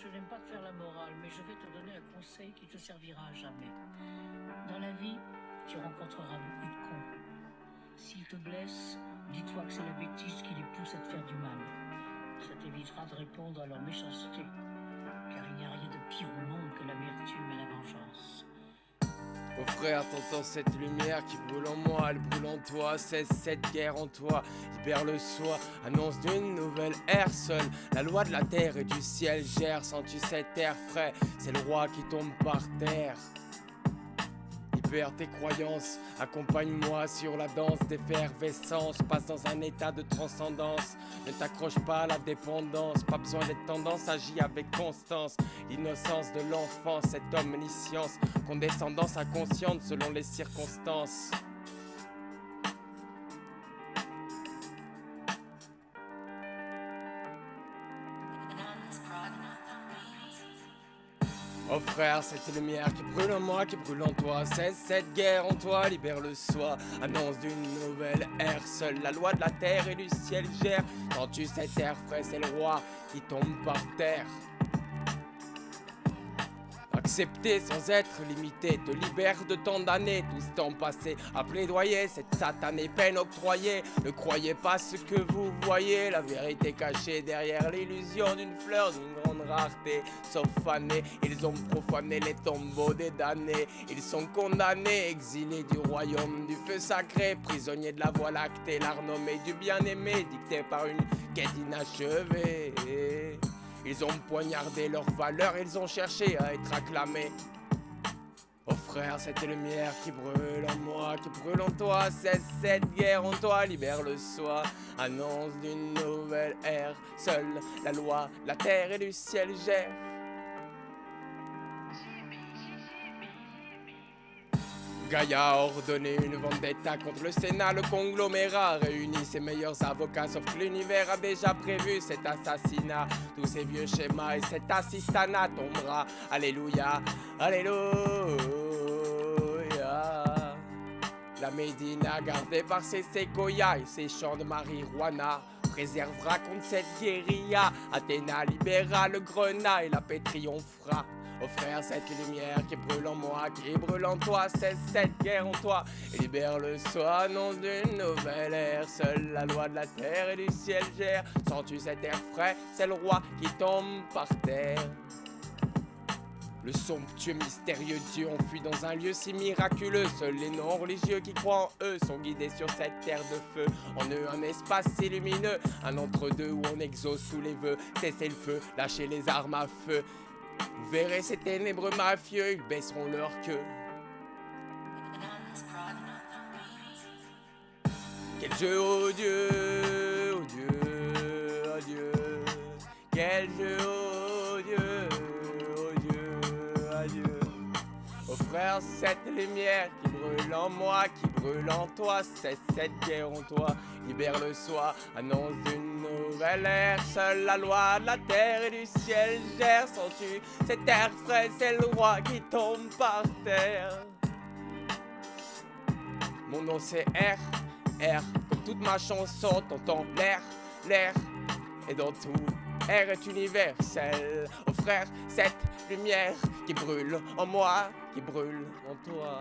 je n'aime pas te faire la morale, mais je vais te donner un conseil qui te servira à jamais. Dans la vie, tu rencontreras beaucoup de cons. S'ils te blessent, dis-toi que c'est la bêtise qui les pousse à te faire du mal. Ça t'évitera de répondre à leur méchanceté, car il n'y a rien de pire au monde que l'amertume et la vengeance. Oh frère, t'entends cette lumière qui brûle en moi, elle brûle en toi, cesse cette guerre en toi, libère le soi, annonce d'une nouvelle ère seule. La loi de la terre et du ciel gère, sens-tu cet air frais, c'est le roi qui tombe par terre. Libère tes croyances, accompagne-moi sur la danse d'effervescence, passe dans un état de transcendance, ne t'accroche pas à la dépendance, pas besoin d'être tendance, agis avec constance, l'innocence de l'enfance, cette omniscience, condescendance inconsciente selon les circonstances. Oh frère, cette lumière qui brûle en moi, qui brûle en toi, cesse cette guerre en toi, libère le soi, annonce d'une nouvelle ère, seule la loi de la terre et du ciel gère, sens-tu cet air frais, c'est le roi qui tombe par terre. Accepter sans être limité te libère de tant d'années, tout ce temps passé à plaidoyer cette satanée peine octroyée. Ne croyez pas ce que vous voyez, la vérité cachée derrière l'illusion d'une fleur d'une grande rareté. Sauf fanés, ils ont profané les tombeaux des damnés. Ils sont condamnés, exilés du royaume du feu sacré, prisonniers de la voie lactée, l'art nommé du bien-aimé, dicté par une quête inachevée. Ils ont poignardé leurs valeurs, ils ont cherché à être acclamés. Oh frère, cette lumière qui brûle en moi, qui brûle en toi, cesse cette guerre en toi, libère le soi, annonce d'une nouvelle ère. Seule la loi, la terre et du ciel gèrent. Gaïa a ordonné une vendetta contre le Sénat, le conglomérat réunit ses meilleurs avocats, sauf que l'univers a déjà prévu cet assassinat. Tous ces vieux schémas et cet assistanat tombera. Alléluia, alléluia. La Médina, gardée par ses séquoias et ses champs de marijuana, préservera contre cette guérilla. Athéna libérera le grenat et la paix triomphera. Oh frère, cette lumière qui brûle en moi, qui brûle en toi, cesse cette guerre en toi et libère le soi, annonce d'une nouvelle ère. Seule la loi de la terre et du ciel gère, sens-tu cet air frais, c'est le roi qui tombe par terre. Le somptueux mystérieux Dieu enfuit dans un lieu si miraculeux. Seuls les non-religieux qui croient en eux sont guidés sur cette terre de feu. En eux un espace si lumineux, un entre-deux où on exauce tous les vœux. Cessez le feu, lâchez les armes à feu. Vous verrez ces ténébreux mafieux, ils baisseront leur queue. Quel jeu, oh Dieu, oh Dieu, oh Dieu. Quel jeu, oh Dieu, oh Dieu, oh Dieu. Oh frère, cette lumière qui brûle en moi, qui brûle en toi, cesse cette guerre en toi, libère le soi, annonce d'une nouvelle ère. Seule la loi de la terre et du ciel gère, sens-tu cet air frais, c'est le roi qui tombe par terre. Mon nom c'est R, R, comme toute ma chanson, t'entends l'air, l'air, et dans tout, R est universel. Oh frère, cette lumière qui brûle en moi, qui brûle en toi.